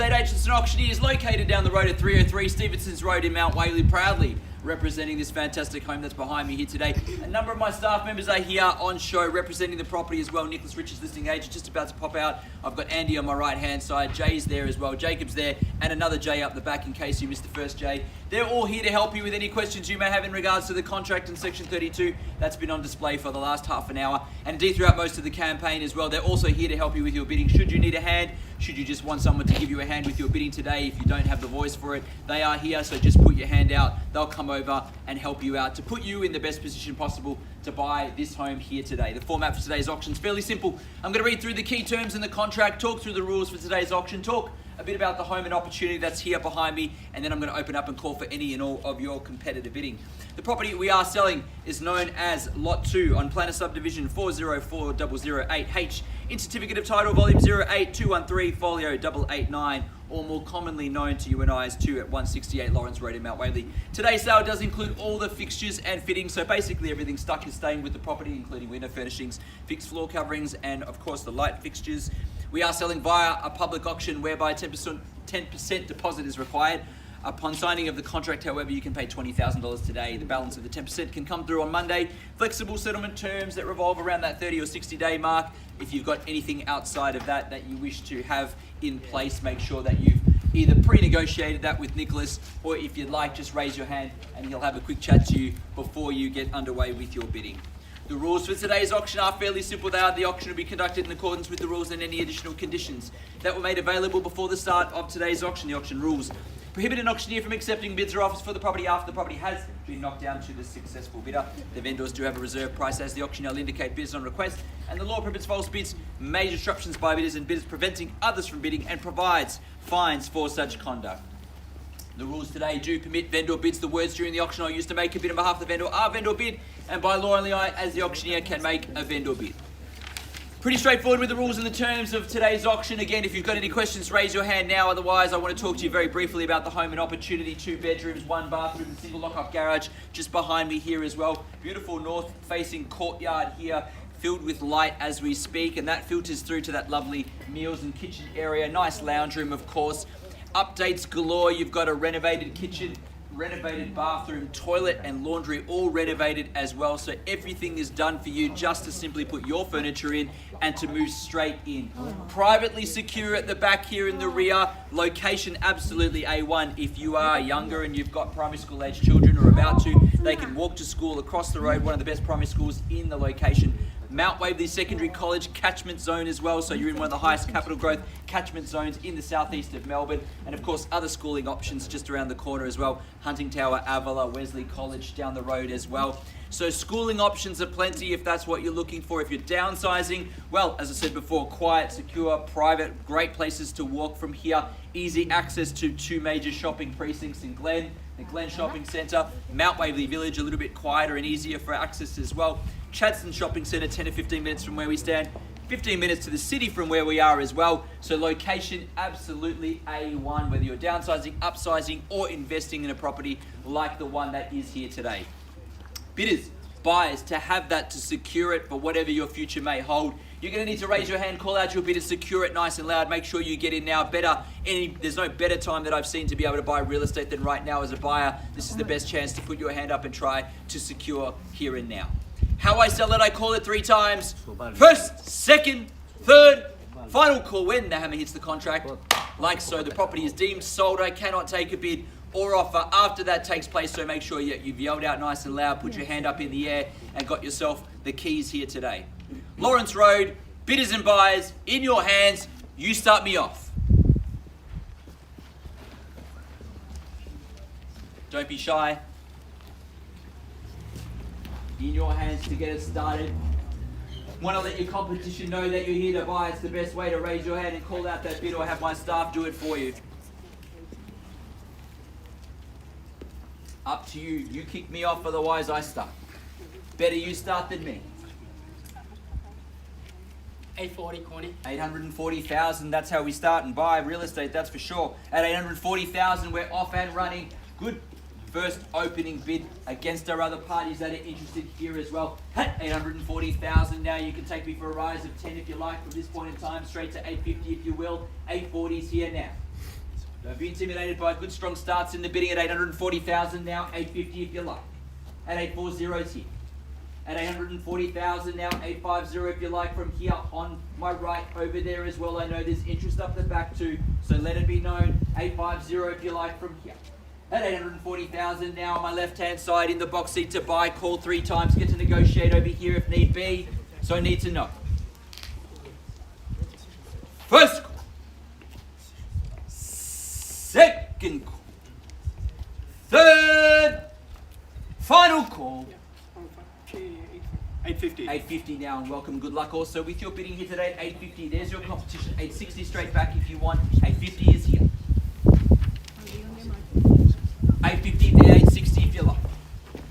Estate Agents and Auctioneers located down the road at 303 Stevenson's Road in Mount Waverley, proudly representing this fantastic home that's behind me here today. A number of my staff members are here on show representing the property as well. Nicholas Richards, listing agent, just about to pop out. I've got Andy on my right hand side, Jay's there as well, Jacob's there, and another Jay up the back in case you missed the first Jay. They're all here to help you with any questions you may have in regards to the contract in Section 32 that's been on display for the last half an hour, and indeed throughout most of the campaign as well. They're also here to help you with your bidding. Should you need a hand, should you just want someone to give you a hand with your bidding today, if you don't have the voice for it, they are here, so just put your hand out. They'll come over and help you out to put you in the best position possible to buy this home here today. The format for today's auction is fairly simple. I'm going to read through the key terms in the contract, talk through the rules for today's auction, talk a bit about the home and opportunity that's here behind me, and then I'm going to open up and call for any and all of your competitive bidding. The property we are selling is known as Lot 2 on Planner Subdivision 404008H in Certificate of Title Volume 08213 Folio 889, or more commonly known to you and I as 2 at 168 Lawrence Road in Mount Waverley. Today's sale does include all the fixtures and fittings, so basically everything stuck is staying with the property, including window furnishings, fixed floor coverings, and of course the light fixtures. We are selling via a public auction whereby 10% deposit is required. Upon signing of the contract, however, you can pay $20,000 today. The balance of the 10% can come through on Monday. Flexible settlement terms that revolve around that 30 or 60 day mark. If you've got anything outside of that that you wish to have in place, make sure that you've either pre-negotiated that with Nicholas, or if you'd like, just raise your hand and he'll have a quick chat to you before you get underway with your bidding. The rules for today's auction are fairly simple. The auction will be conducted in accordance with the rules and any additional conditions that were made available before the start of today's auction. The auction rules prohibit an auctioneer from accepting bids or offers for the property after the property has been knocked down to the successful bidder. The vendors do have a reserve price as the auctioneer will indicate bids on request, and the law prohibits false bids, major disruptions by bidders and bidders preventing others from bidding, and provides fines for such conduct. The rules today do permit vendor bids. The words during the auction are used to make a bid on behalf of the vendor are vendor bid, and by law only I, as the auctioneer, can make a vendor bid. Pretty straightforward with the rules and the terms of today's auction. Again, if you've got any questions, raise your hand now. Otherwise, I want to talk to you very briefly about the home and opportunity. 2 bedrooms, 1 bathroom, single lock-up garage just behind me here as well. Beautiful north-facing courtyard here, filled with light as we speak, and that filters through to that lovely meals and kitchen area. Nice lounge room, of course. Updates galore. You've got a renovated kitchen, renovated bathroom, toilet and laundry, all renovated as well. So everything is done for you just to simply put your furniture in and to move straight in. Privately secure at the back here in the rear. Location absolutely A1. If you are younger and you've got primary school age children or about to, they can walk to school across the road. One of the best primary schools in the location. Mount Waverley Secondary College catchment zone as well, so you're in one of the highest capital growth catchment zones in the southeast of Melbourne, and of course other schooling options just around the corner as well. Hunting Tower, Avila, Wesley College down the road as well. So schooling options are plenty if that's what you're looking for. If you're downsizing, well, as I said before, quiet, secure, private, great places to walk from here. Easy access to 2 major shopping precincts in Glen, the Glen Shopping Centre, Mount Waverley Village, a little bit quieter and easier for access as well. Chadstone Shopping Centre, 10 to 15 minutes from where we stand, 15 minutes to the city from where we are as well. So location absolutely A1, whether you're downsizing, upsizing, or investing in a property like the one that is here today. Bidders, buyers, to have that, to secure it for whatever your future may hold, you're going to need to raise your hand, call out your bidder, secure it nice and loud. Make sure you get in now. There's no better time that I've seen to be able to buy real estate than right now as a buyer. This is the best chance to put your hand up and try to secure here and now. How I sell it, I call it 3 times. First, second, third, final call when the hammer hits the contract. Like so, the property is deemed sold. I cannot take a bid or offer after that takes place, so make sure you've yelled out nice and loud, put your hand up in the air, and got yourself the keys here today. Lawrence Road, bidders and buyers, in your hands. You start me off. Don't be shy. In your hands to get it started. Want to let your competition know that you're here to buy. It's the best way to raise your hand and call out that bid, or have my staff do it for you. Up to you. You kick me off, otherwise I start. Better you start than me. 840, Corny. 840,000, that's how we start and buy real estate, that's for sure. At 840,000, we're off and running. Good first opening bid against our other parties that are interested here as well. At 840,000 now, you can take me for a rise of 10 if you like from this point in time, straight to 850 if you will. 840's here now. Don't be intimidated by good strong starts in the bidding at 840,000 now, 850 if you like. At 840 is here. At 840,000 now, 850 if you like from here on my right over there as well. I know there's interest up the back too, so let it be known. 850 if you like from here. At 840,000 now on my left-hand side in the box seat to buy. Call 3 times, get to negotiate over here if need be. So I need to know. First call. Second call. Third. Final call. 850. 850 now, and welcome, good luck also with your bidding here today at 850. There's your competition. 860 straight back if you want. 850 is here. 850 there, 860 if you like.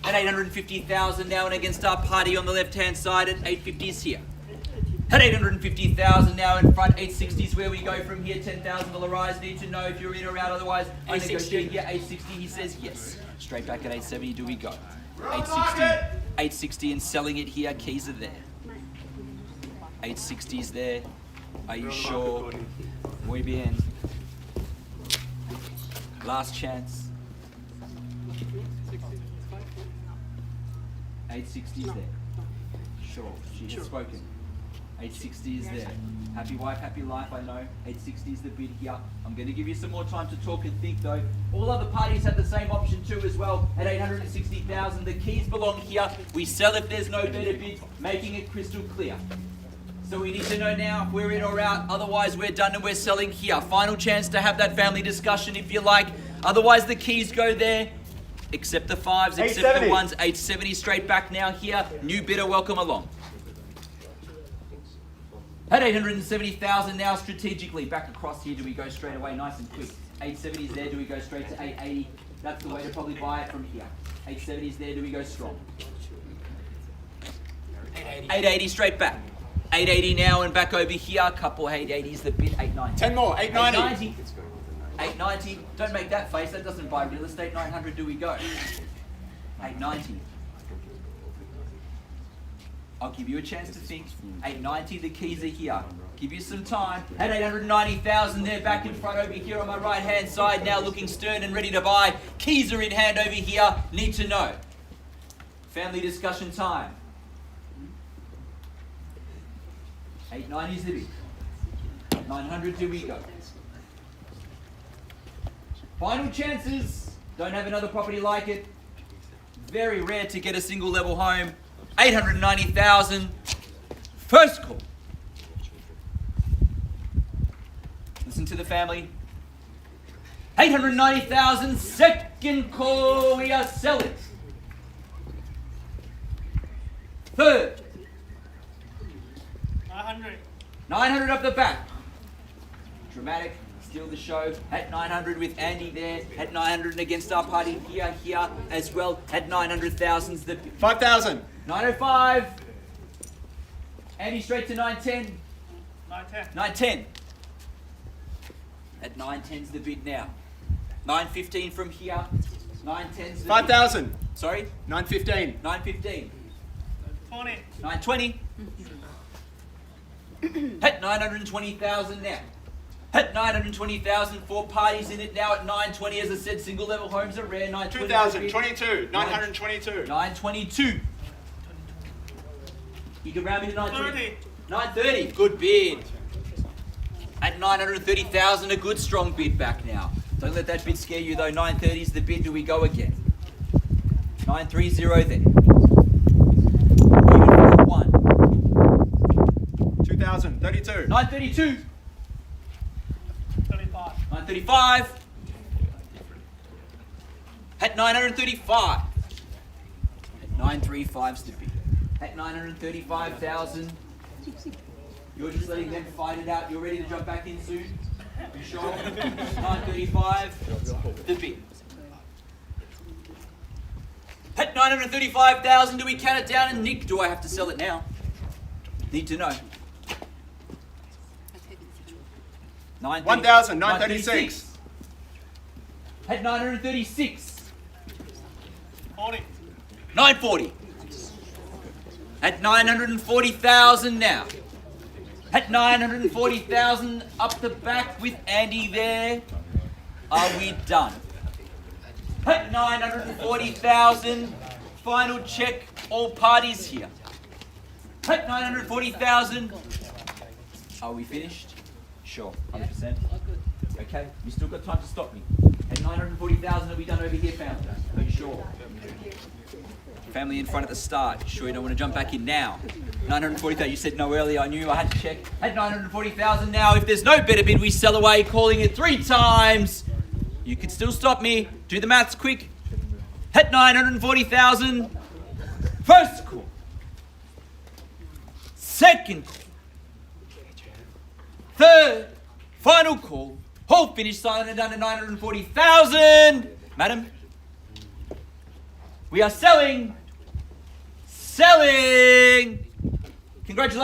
At 850,000 now, and against our party on the left-hand side at 850 is here. At 850,000 now in front, 860 is where we go from here. $10,000 rise. Need to know if you're in or out. Otherwise, I negotiate. Yeah, 860. He says yes. Straight back at 870. Do we go? 860. 860 and selling it here. Keys are there. 860 is there. Are you sure? Muy bien. Last chance. 860 is there. Sure, she has spoken. 860 is there. Happy wife, happy life, I know. 860 is the bid here. I'm going to give you some more time to talk and think though. All other parties have the same option too as well. At 860,000, the keys belong here. We sell if there's no better bids, making it crystal clear. So we need to know now if we're in or out. Otherwise, we're done and we're selling here. Final chance to have that family discussion if you like. Otherwise, the keys go there. Accept the 5s, accept the 1s. 870 straight back now here. New bidder, welcome along. At 870,000 now strategically. Back across here, do we go straight away nice and quick? 870 is there, do we go straight to 880? That's the way to probably buy it from here. 870 is there, do we go strong? 880 straight back. 880 now and back over here. Couple 880s, the bid, 890. 10 more, 890. 890. Don't make that face, that doesn't buy real estate. 900, do we go? 890. I'll give you a chance to think. 890, the keys are here. Give you some time. At 890,000, they're back in front over here on my right-hand side, now looking stern and ready to buy. Keys are in hand over here. Need to know. Family discussion time. 890 is the bid. 900, do we go? Final chances. Don't have another property like it. Very rare to get a single level home. 890,000. First call. Listen to the family. 890,000. Second call. We are selling. Third. 900. 900 up the back. Dramatic. Steal the show. At 900 with Andy there. At 900 and against our party here as well. At 900,000's the 5,000. 905. Andy straight to 910. 910. 910. At 910's the bid now. 915 from here. 910's the 5,000. bid. Sorry? 915. 915. 20. 920. At 920,000 now. At 920,000, 4 parties in it now at 920. As I said, single level homes are rare. 2,000. 22. 922. 922. You can round me to 930. 30. 930. Good bid. At 930,000, a good strong bid back now. Don't let that bid scare you though. 930 is the bid. Do we go again? 930 there. Even for 1. 2,000. 32. 932. 35. 935. At 935. At 935's the bid. At 935,000. You're just letting them fight it out. You're ready to jump back in soon? You sure? 935. The bid. At 935,000, do we count it down? And Nick, do I have to sell it now? Need to know. 1,000. 936. At 936. 40. 940. At 940,000 now. At 940,000 up the back with Andy there. Are we done? At 940,000. Final check. All parties here. At 940,000. Are we finished? Sure. 100%. Okay. You still got time to stop me. At 940,000, are we done over here, family? Are you sure? Family in front at the start. You sure you don't want to jump back in now? 940,000. You said no earlier. I knew I had to check. At 940,000 now. If there's no better bid, we sell away, calling it 3 times. You can still stop me. Do the maths quick. At 940,000. First call. Second call. Third. Final call. All finished, silent and done at 940,000. Madam, we are selling. Congratulations.